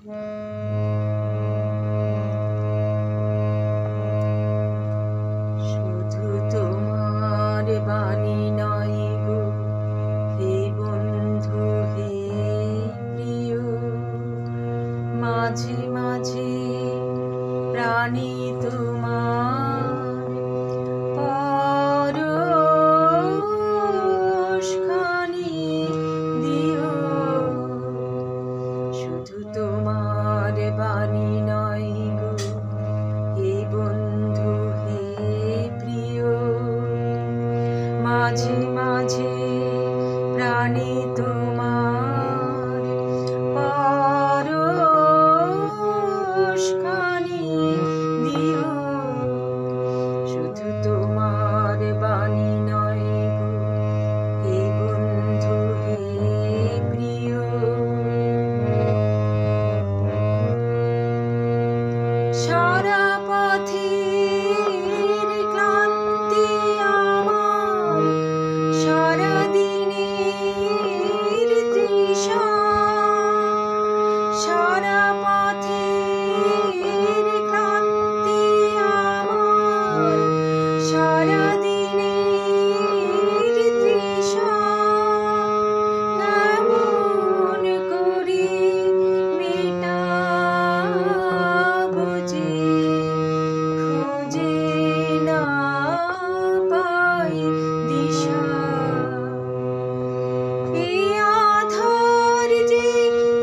শুধু তোমার বাণী নয় গো হে বন্ধু হে প্রিয়, মাঝে মাঝে প্রাণী তোমার পরশখানি দিও। শুধু তোমার বাণী নয় গো হে বন্ধু হে প্রিয়, মাঝে মাঝে প্রাণী তোমার পরশখানি দিও। শুধু তোমার বাণী নয় গো হে বন্ধু হে প্রিয়। সারা পথের ক্লান্তি আমার, সারা দিনের তৃষা, সারা পথের ক্লান্তি আমার, সারা দিনের তৃষা, কেমন করে মেটাবো যে খুঁজে না পাই দিশা। এই আধার যে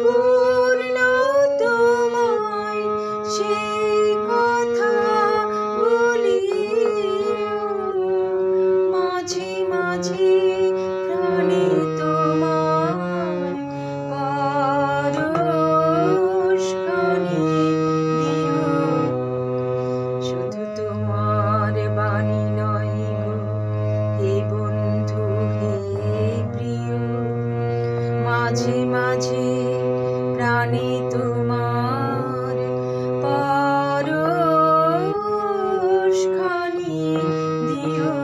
পূর্ণ তোমায়, সেই কথা বলিও। মাঝে মাঝে প্রাণে তোমার পরশখানি দিও। শুধু তোমার বাণী নয় গো হে বন্ধু হে প্রিয়, মাঝে মাঝে প্রাণে তোমার পরশখানি দিও।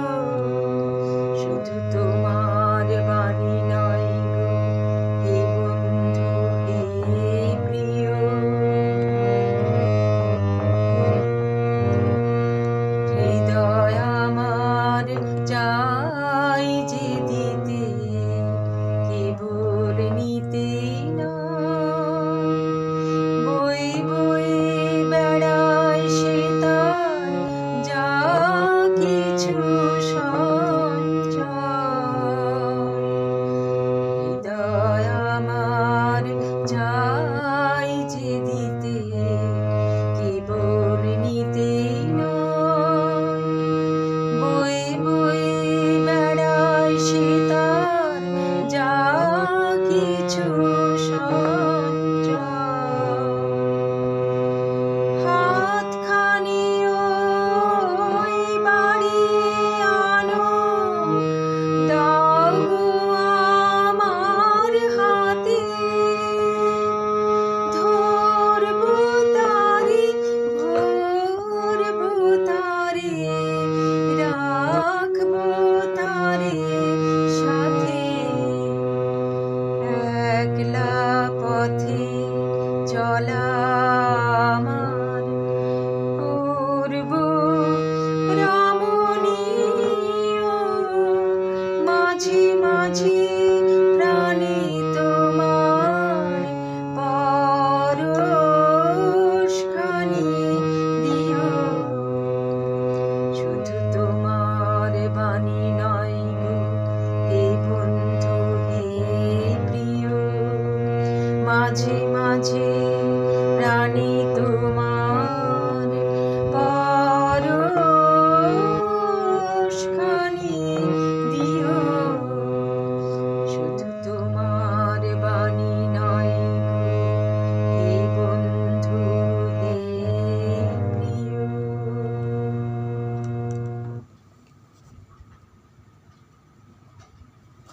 শুধু তোমার বাণী নয় গো হে বন্ধু হে প্রিয়। হৃদয় আমার চাই যে দিতে, কেবল নিতে নয়। বয়ে বয়ে বেড়ায় সে তার যা কিছু সঞ্চয়। হৃদয় আমার চাই যে দিতে, কেবল নিতে নয়। বয়ে বয়ে বেড়ায় সে তার যা কিছু সঞ্চয়। হাতখানি ওই বাড়িয়ে আনো, দাও গো আমার হাতে। ধরবো তারে ভরবো তারে, রাখবো তারে সাথে। একলা পথে চলা